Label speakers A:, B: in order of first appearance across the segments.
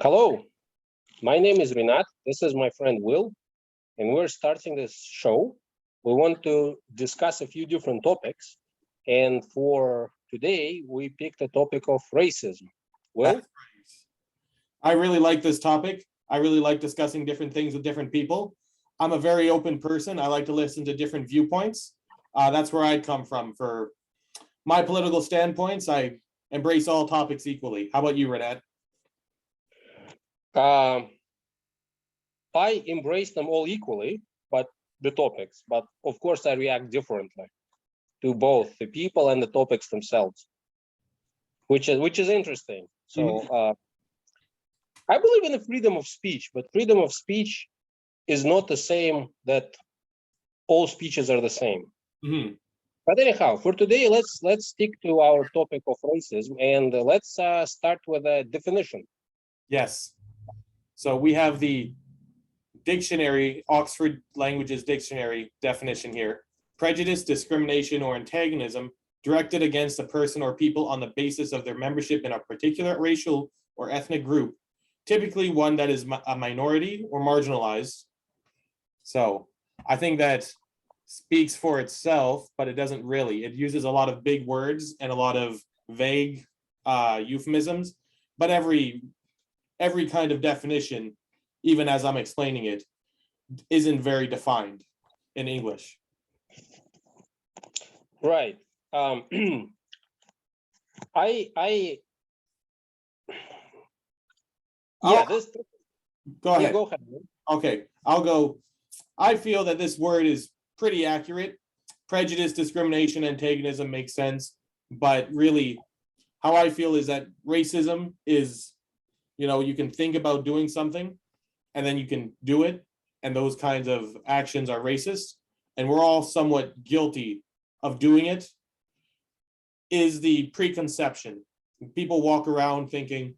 A: Hello, my name is Renat. This is my friend Will, and we're starting this show. We want to discuss a few different topics, and for today, we picked the topic of racism. Will?
B: I really like this topic. I really like discussing different things with different people. I'm a very open person. I like to listen to different viewpoints. That's where I come from. For my political standpoints, I embrace all topics equally. How about you, Renat?
A: Um, I embrace them all equally, but the topics, but of course, I react differently to both the people and the topics themselves, which is interesting. So I believe in the freedom of speech, but freedom of speech is not the same that all speeches are the same.
B: Mhm.
A: But anyhow, for today, let's stick to our topic of racism, and let's start with a definition.
B: Yes. So we have the dictionary, Oxford Languages Dictionary definition here. Prejudice, discrimination, or antagonism directed against a person or people on the basis of their membership in a particular racial or ethnic group, typically one that is a minority or marginalized. So I think that speaks for itself, but it doesn't really. It uses a lot of big words and a lot of vague euphemisms, but every kind of definition, even as I'm explaining it, isn't very defined in English.
A: Right. I yeah, this
B: Go
A: yeah,
B: ahead.
A: go ahead.
B: Okay, I'll go. I feel that this word is pretty accurate. Prejudice, discrimination, antagonism makes sense, but really, how I feel is that racism is, you can think about doing something and then you can do it, and those kinds of actions are racist, and we're all somewhat guilty of doing it. Is the preconception. People walk around thinking,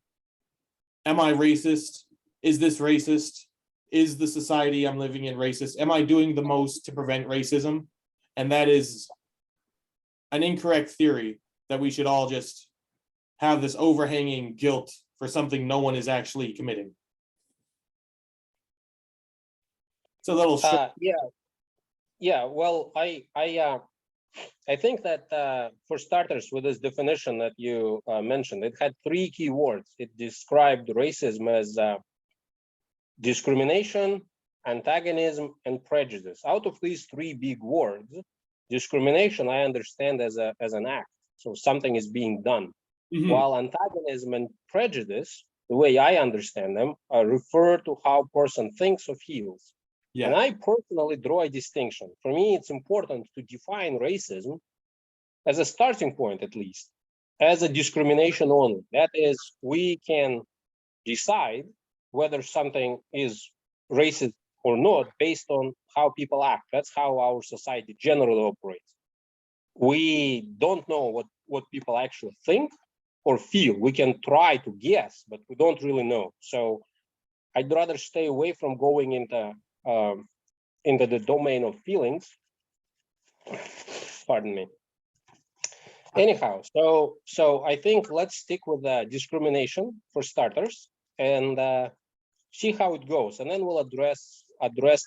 B: am I racist? Is this racist? Is the society I'm living in racist? Am I doing the most to prevent racism? And that is an incorrect theory that we should all just have this overhanging guilt for something no one is actually committing. It's a little
A: yeah. Well, I think that for starters, with this definition that you mentioned, it had three key words. It described racism as discrimination, antagonism, and prejudice. Out of these three big words, discrimination I understand as an act, so something is being done.
B: Mhm.
A: While antagonism and prejudice, the way I understand them, refer to how a person thinks or feels.
B: Yeah.
A: And I personally draw a distinction. For me, it's important to define racism as a starting point, at least, as a discrimination only. That is, we can decide whether something is racist or not based on how people act. That's how our society generally operates. We don't know what people actually think or feel. We can try to guess, but we don't really know. So I'd rather stay away from going into the domain of feelings. Pardon me. Anyhow, so I think let's stick with discrimination for starters and see how it goes, and then we'll address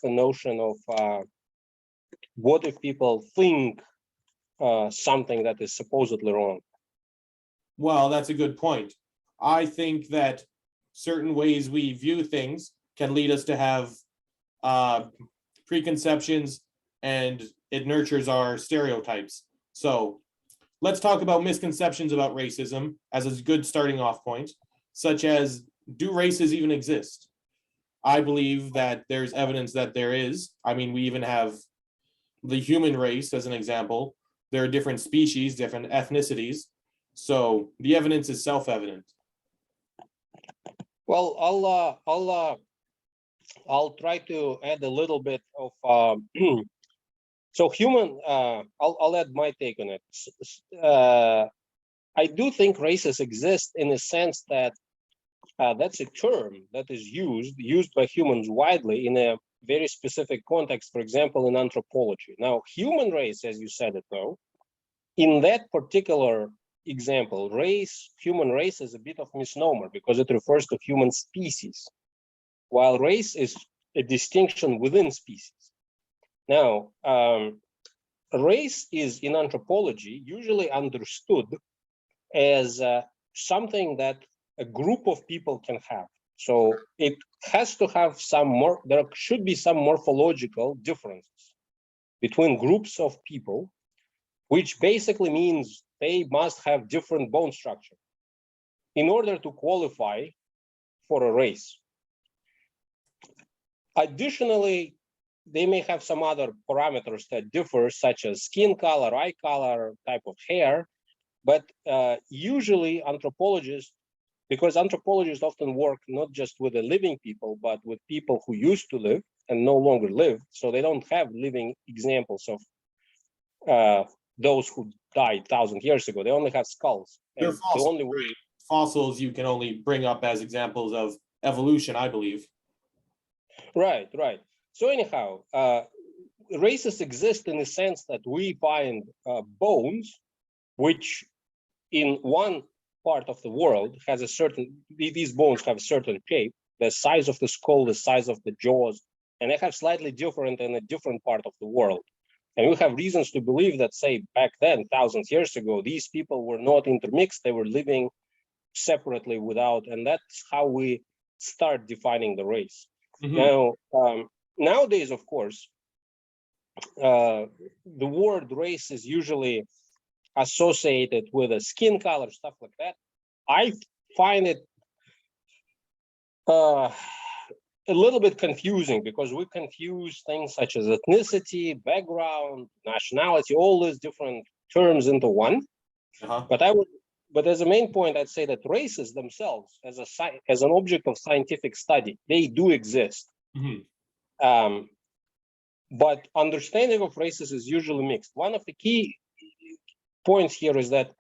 A: the notion of what if people think something that is supposedly wrong.
B: Well, that's a good point. I think that certain ways we view things can lead us to have preconceptions, and it nurtures our stereotypes. So let's talk about misconceptions about racism as a good starting off point, such as, do races even exist? I believe that there's evidence that there is. I mean, we even have the human race as an example. There are different species, different ethnicities. So the evidence is self-evident.
A: Well, I'll try to add a little bit of so human. I'll add my take on it. I do think races exist in a sense that that's a term that is used by humans widely in a very specific context. For example, in anthropology. Now, human race, as you said it, though, in that particular example, human race is a bit of misnomer because it refers to human species, while race is a distinction within species. Now, race is in anthropology usually understood as something that a group of people can have. So it has to have there should be some morphological differences between groups of people, which basically means they must have different bone structure in order to qualify for a race. Additionally, they may have some other parameters that differ, such as skin color, eye color, type of hair, but usually anthropologists, because anthropologists often work not just with the living people, but with people who used to live and no longer live, so they don't have living examples of those who died 1,000 years ago. They only have skulls.
B: They're
A: And the
B: fossils.
A: only way
B: Fossils you can only bring up as examples of evolution, I believe.
A: Right. So anyhow, races exist in the sense that we find bones, which in one part of the world has a certain, these bones have a certain shape, the size of the skull, the size of the jaws, and they have slightly different in a different part of the world. And we have reasons to believe that, say, back then, thousands of years ago, these people were not intermixed, they were living separately without, and that's how we start defining the race. Now, nowadays, of course, the word race is usually associated with a skin color, stuff like that. I find it a little bit confusing because we confuse things such as ethnicity, background, nationality, all these different terms into one. But as a main point, I'd say that races themselves, as an object of scientific study, they do exist. But understanding of races is usually mixed. One of the key points here is that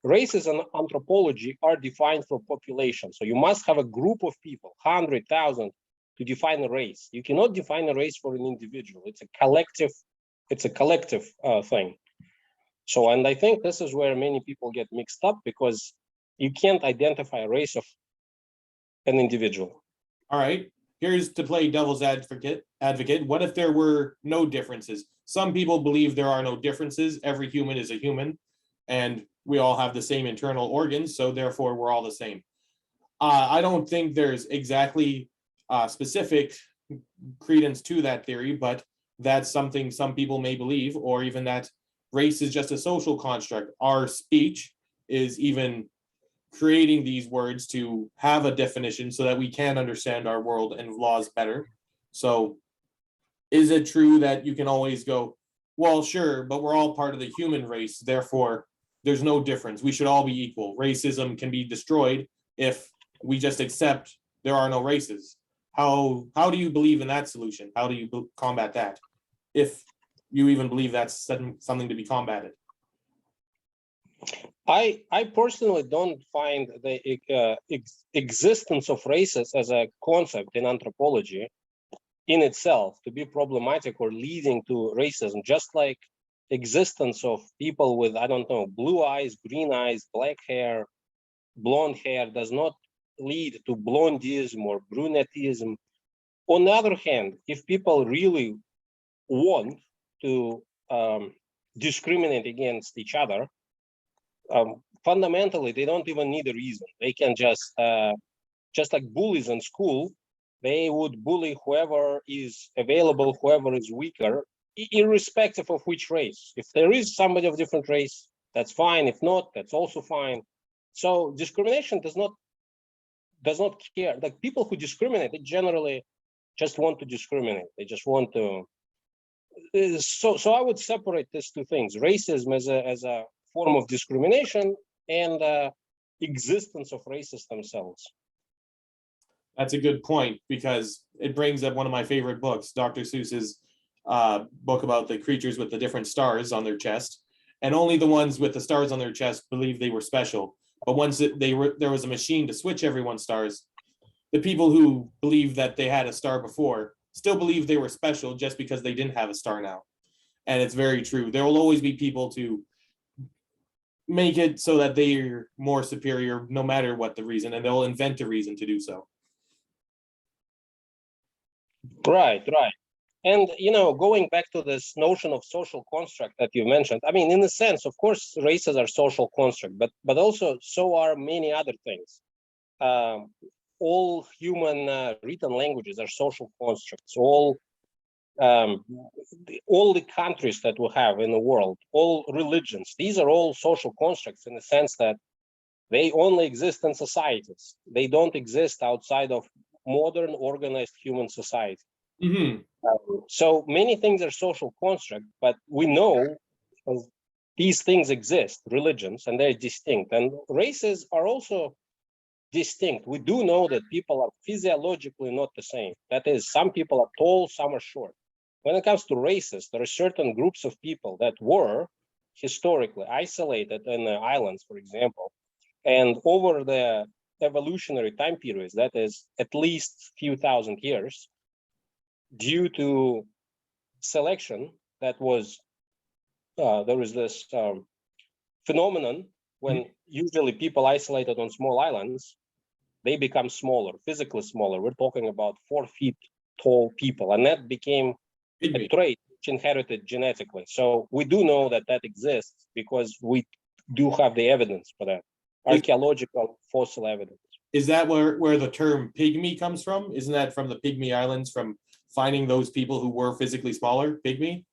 A: races in anthropology are defined for population. So you must have a group of people, 100,000, to define a race. You cannot define a race for an individual. It's a collective thing. So, and I think this is where many people get mixed up because you can't identify a race of an individual.
B: All right. Here's to play devil's advocate. What if there were no differences? Some people believe there are no differences. Every human is a human, and we all have the same internal organs, so therefore we're all the same. I don't think there's exactly specific credence to that theory, but that's something some people may believe, or even that race is just a social construct. Our speech is even creating these words to have a definition so that we can understand our world and laws better. So is it true that you can always go, well, sure, but we're all part of the human race, therefore there's no difference. We should all be equal. Racism can be destroyed if we just accept there are no races. How do you believe in that solution? How do you combat that? If you even believe that's something to be combated.
A: I personally don't find the existence of races as a concept in anthropology in itself to be problematic or leading to racism, just like existence of people with, I don't know, blue eyes, green eyes, black hair, blonde hair does not lead to blondism or brunetism. On the other hand, if people really want to discriminate against each other, fundamentally, they don't even need a reason. They can just like bullies in school, they would bully whoever is available, whoever is weaker, irrespective of which race. If there is somebody of different race, that's fine. If not, that's also fine. So discrimination does not care. Like people who discriminate, they generally just want to discriminate. They just want to. So I would separate these two things: racism as a form of discrimination and existence of races themselves.
B: That's a good point because it brings up one of my favorite books, Dr. Seuss's book about the creatures with the different stars on their chest, and only the ones with the stars on their chest believed they were special. But once there was a machine to switch everyone's stars, the people who believed that they had a star before still believed they were special just because they didn't have a star now. And it's very true. There will always be people to make it so that they're more superior no matter what the reason, and they'll invent a reason to do so.
A: Right. And going back to this notion of social construct that you mentioned, I mean, in a sense, of course, races are social construct, but also so are many other things. All human written languages are social constructs. All the countries that we have in the world, all religions, these are all social constructs in the sense that they only exist in societies. They don't exist outside of modern organized human society.
B: Mm-hmm.
A: So many things are social construct, but we know these things exist, religions, and they're distinct. And races are also distinct. We do know that people are physiologically not the same. That is, some people are tall, some are short. When it comes to races, there are certain groups of people that were historically isolated in the islands, for example, and over the evolutionary time periods, that is at least few thousand years, due to selection, that was there was this phenomenon when usually people isolated on small islands, they become smaller, physically smaller. We're talking about 4 feet tall people, and that became a trait which inherited genetically. So we do know that that exists because we do have the evidence for that, archaeological fossil evidence.
B: Is that where the term pygmy comes from? Isn't that from the Pygmy Islands, from finding those people who were physically smaller? Pygmy?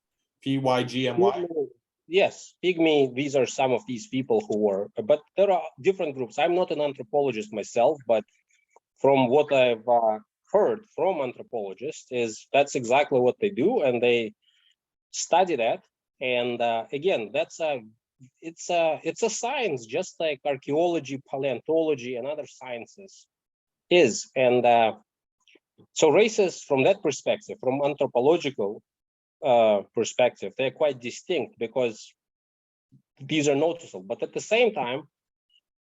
B: Pygmy?
A: Yes, pygmy, these are some of these people who were, but there are different groups. I'm not an anthropologist myself, but from what I've heard from anthropologists is that's exactly what they do, and they study that. And again, it's a science, just like archaeology, paleontology, and other sciences is. And so races, from that perspective, from anthropological perspective, they're quite distinct because these are noticeable. But at the same time,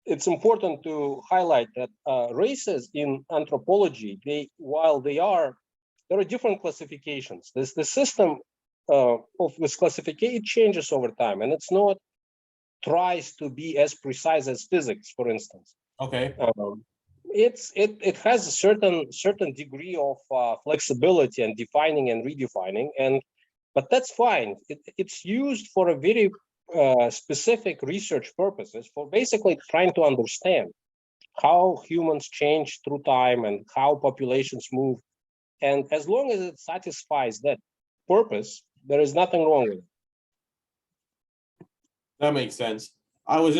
A: it's important to highlight that races in anthropology, there are different classifications. The system of this classification changes over time, and it's not tries to be as precise as physics, for instance.
B: Okay.
A: It has a certain degree of flexibility and defining and redefining, but that's fine. It's used for a very specific research purposes, for basically trying to understand how humans change through time and how populations move. And as long as it satisfies that purpose, there is nothing wrong with it.
B: That makes sense. I was